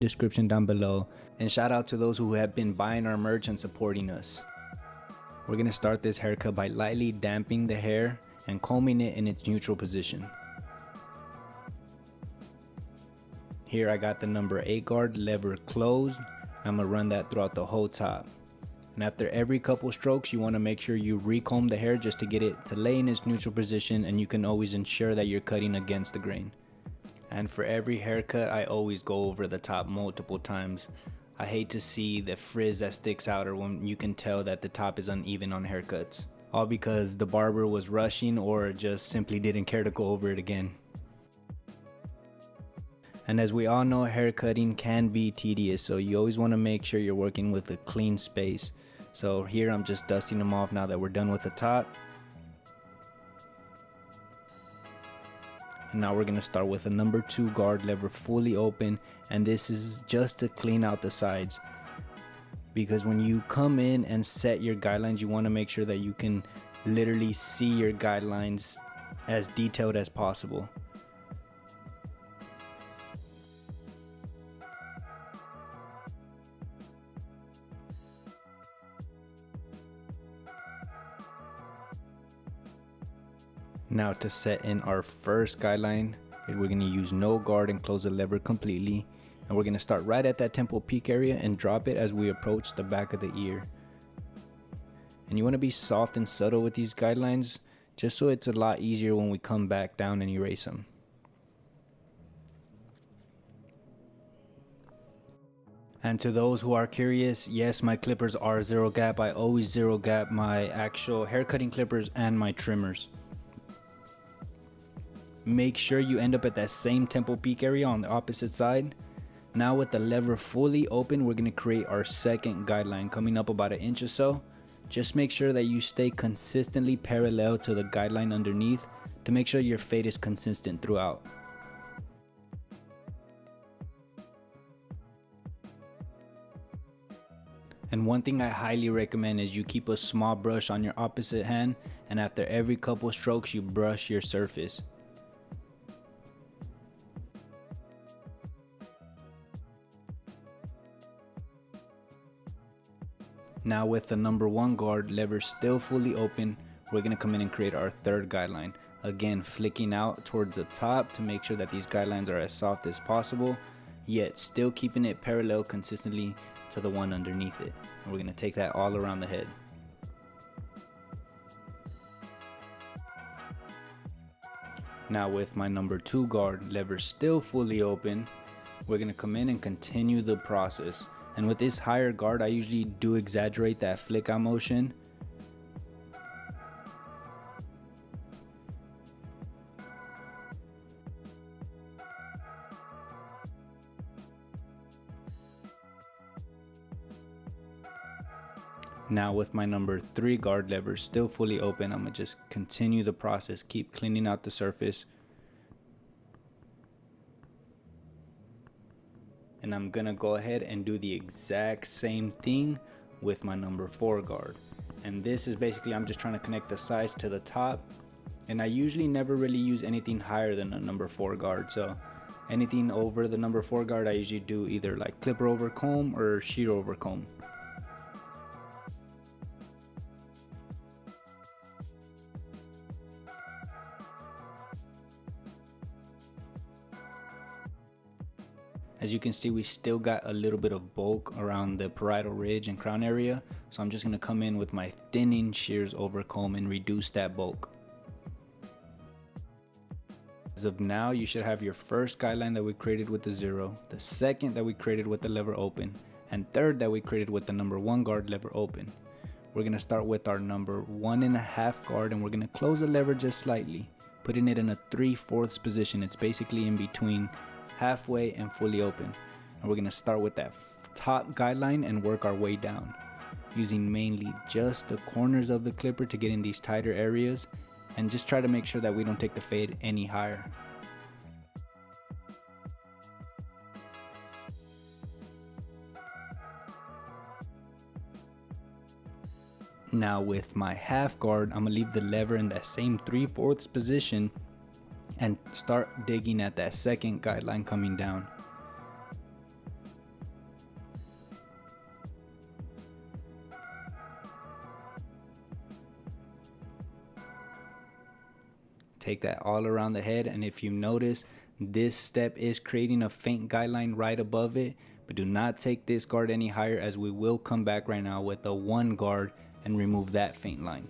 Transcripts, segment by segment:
description down below. And shout out to those who have been buying our merch and supporting us. We're gonna start this haircut by lightly damping the hair and combing it in its neutral position. Here I got the number 8 guard lever closed. I'm gonna run that throughout the whole top. And after every couple strokes, you wanna make sure you recomb the hair just to get it to lay in its neutral position, and you can always ensure that you're cutting against the grain. And for every haircut, I always go over the top multiple times. I hate to see the frizz that sticks out or when you can tell that the top is uneven on haircuts. All because the barber was rushing or just simply didn't care to go over it again. And as we all know, haircutting can be tedious, so you always want to make sure you're working with a clean space. So here I'm just dusting them off now that we're done with the top. And now we're going to start with a number 2 guard lever fully open, and this is just to clean out the sides, because when you come in and set your guidelines, you want to make sure that you can literally see your guidelines as detailed as possible. Now to set in our first guideline, we're going to use no guard and close the lever completely, and we're going to start right at that temple peak area and drop it as we approach the back of the ear. And you want to be soft and subtle with these guidelines, just so it's a lot easier when we come back down and erase them. And to those who are curious, yes, my clippers are zero gap. I always zero gap my actual haircutting clippers and my trimmers. Make sure you end up at that same temple peak area on the opposite side. Now with the lever fully open, we're going to create our second guideline coming up about 1 inch or so. Just make sure that you stay consistently parallel to the guideline underneath to make sure your fade is consistent throughout. And one thing I highly recommend is you keep a small brush on your opposite hand, and after every couple strokes you brush your surface. Now with the number 1 guard lever still fully open, we're going to come in and create our third guideline. Again, flicking out towards the top to make sure that these guidelines are as soft as possible, yet still keeping it parallel consistently to the one underneath it. And we're going to take that all around the head. Now with my number 2 guard lever still fully open, we're going to come in and continue the process. And with this higher guard, I usually do exaggerate that flick out motion. Now with my number 3 guard lever still fully open, I'm gonna just continue the process, keep cleaning out the surface. And I'm gonna go ahead and do the exact same thing with my number 4 guard. And this is basically, I'm just trying to connect the sides to the top. And I usually never really use anything higher than a number 4 guard. So anything over the number 4 guard, I usually do either like clipper over comb or shear over comb. As you can see, we still got a little bit of bulk around the parietal ridge and crown area. So I'm just gonna come in with my thinning shears over comb and reduce that bulk. As of now, you should have your first guideline that we created with the 0, the second that we created with the lever open, and third that we created with the number 1 guard lever open. We're gonna start with our number 1.5 guard, and we're gonna close the lever just slightly, putting it in a 3/4 position. It's basically in between halfway and fully open. And we're gonna start with that top guideline and work our way down, using mainly just the corners of the clipper to get in these tighter areas, and just try to make sure that we don't take the fade any higher. Now with my half guard, I'm gonna leave the lever in that same 3/4 position and start digging at that second guideline coming down. take that all around the head. And if you notice, this step is creating a faint guideline right above it, but do not take this guard any higher, as we will come back right now with a 1 guard and remove that faint line.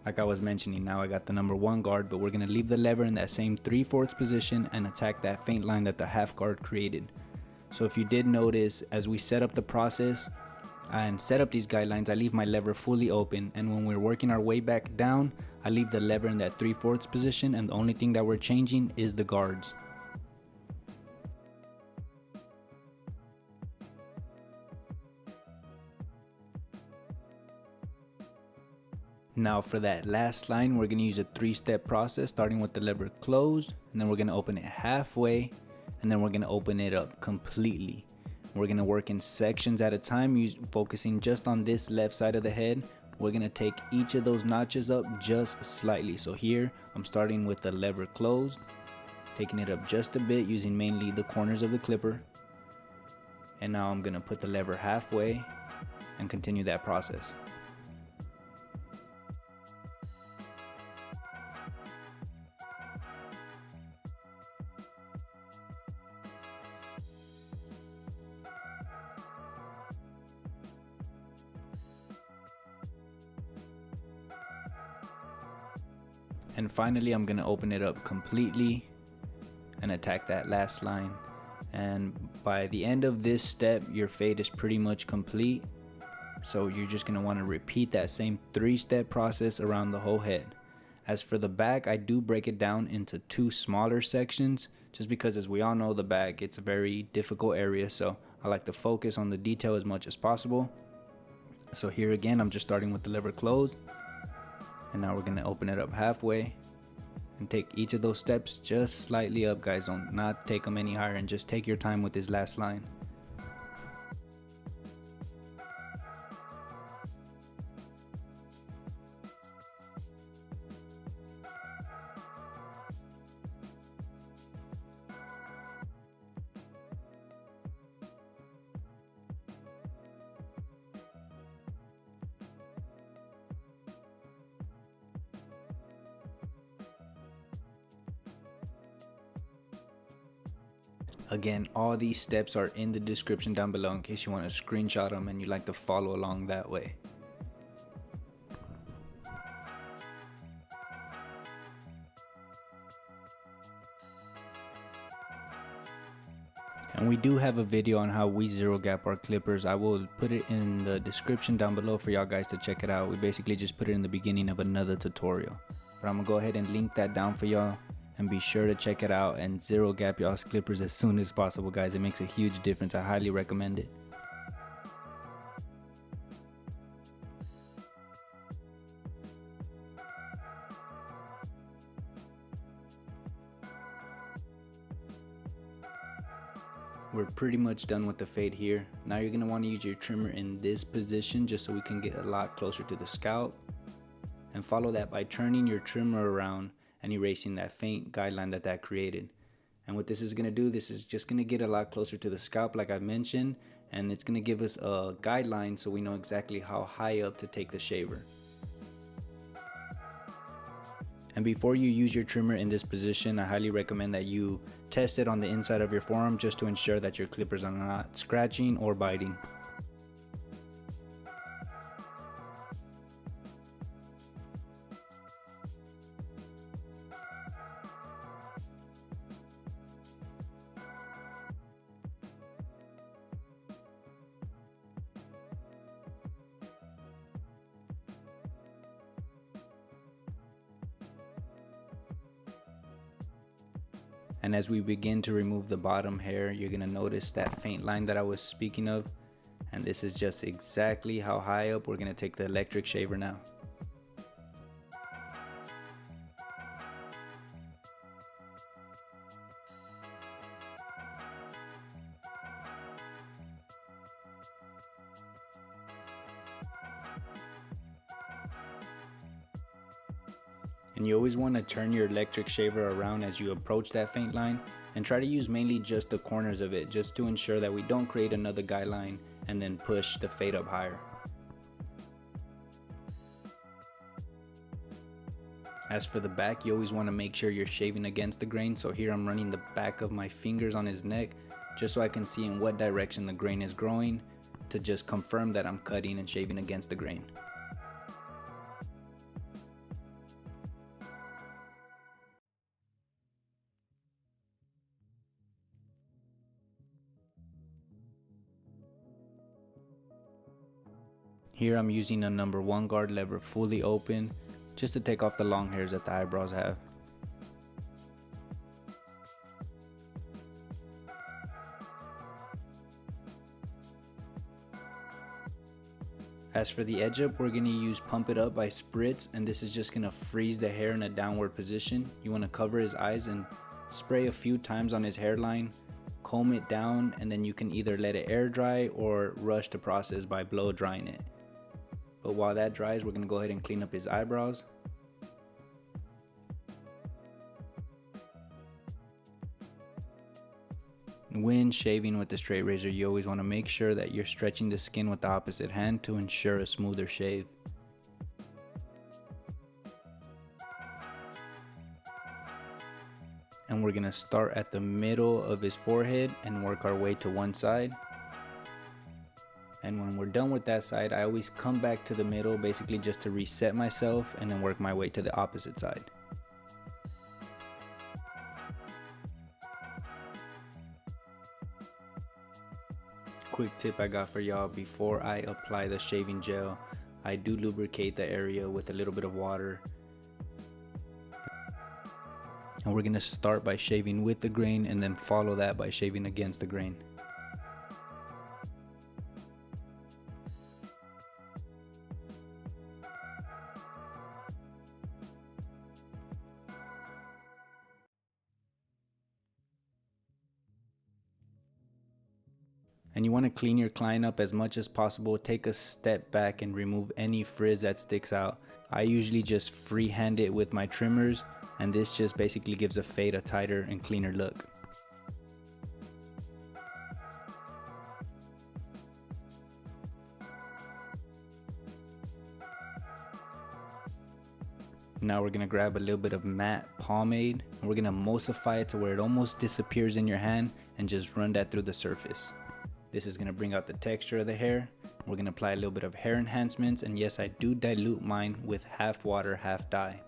Like I was mentioning, now I got the number 1 guard, but we're going to leave the lever in that same 3/4 position and attack that faint line that the half guard created. So if you did notice, as we set up the process and set up these guidelines, I leave my lever fully open, and when we're working our way back down, I leave the lever in that 3/4 position, and the only thing that we're changing is the guards. Now for that last line, we're going to use a 3-step process, starting with the lever closed, and then we're going to open it halfway, and then we're going to open it up completely. We're going to work in sections at a time, focusing just on this left side of the head. We're going to take each of those notches up just slightly. So here I'm starting with the lever closed, taking it up just a bit using mainly the corners of the clipper, and now I'm going to put the lever halfway and continue that process. And finally, I'm going to open it up completely and attack that last line. And by the end of this step, your fade is pretty much complete. So you're just going to want to repeat that same 3-step process around the whole head. As for the back, I do break it down into 2 smaller sections, just because, as we all know, the back, it's a very difficult area. So I like to focus on the detail as much as possible. So here again, I'm just starting with the lever closed. And now we're going to open it up halfway and take each of those steps just slightly up, guys. Don't not take them any higher, and just take your time with this last line. Again, all these steps are in the description down below in case you want to screenshot them and you like to follow along that way. And we do have a video on how we zero gap our clippers. I will put it in the description down below for y'all guys to check it out. We basically just put it in the beginning of another tutorial. But I'm gonna go ahead and link that down for y'all. And be sure to check it out and zero gap y'all's clippers as soon as possible, guys. It makes a huge difference. I highly recommend it. We're pretty much done with the fade here. Now you're going to want to use your trimmer in this position just so we can get a lot closer to the scalp. And follow that by turning your trimmer around and erasing that faint guideline that created. And what this is going to do, this is just going to get a lot closer to the scalp, like I mentioned, and it's going to give us a guideline so we know exactly how high up to take the shaver. And before you use your trimmer in this position, I highly recommend that you test it on the inside of your forearm just to ensure that your clippers are not scratching or biting. And as we begin to remove the bottom hair, you're gonna notice that faint line that I was speaking of. And this is just exactly how high up we're gonna take the electric shaver now. And you always want to turn your electric shaver around as you approach that faint line, and try to use mainly just the corners of it, just to ensure that we don't create another guideline and then push the fade up higher. As for the back, you always want to make sure you're shaving against the grain. So here I'm running the back of my fingers on his neck just so I can see in what direction the grain is growing, to just confirm that I'm cutting and shaving against the grain. Here I'm using a number 1 guard lever fully open just to take off the long hairs that the eyebrows have. As for the edge up, we're going to use Pump It Up by Spritz, and this is just going to freeze the hair in a downward position. You want to cover his eyes and spray a few times on his hairline, comb it down, and then you can either let it air dry or rush the process by blow drying it. But while that dries, we're going to go ahead and clean up his eyebrows. When shaving with the straight razor, you always want to make sure that you're stretching the skin with the opposite hand to ensure a smoother shave. And we're going to start at the middle of his forehead and work our way to one side. And when we're done with that side, I always come back to the middle, basically just to reset myself, and then work my way to the opposite side. Quick tip I got for y'all: before I apply the shaving gel, I do lubricate the area with a little bit of water. And we're going to start by shaving with the grain and then follow that by shaving against the grain. And you want to clean your client up as much as possible. Take a step back and remove any frizz that sticks out. I usually just freehand it with my trimmers, and this just basically gives a fade a tighter and cleaner look. Now we're going to grab a little bit of matte pomade, and we're going to emulsify it to where it almost disappears in your hand, and just run that through the surface. This is going to bring out the texture of the hair. We're going to apply a little bit of hair enhancements, and yes, I do dilute mine with half water, half dye.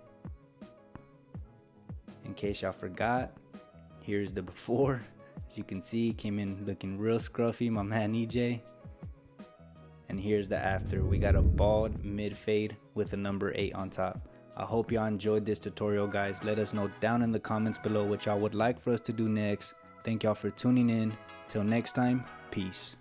In case y'all forgot, here's the before. As you can see, came in looking real scruffy, my man EJ. And here's the after. We got a bald mid fade with a number 8 on top. I hope y'all enjoyed this tutorial, guys. Let us know down in the comments below what y'all would like for us to do next. Thank y'all for tuning in. Till next time, peace.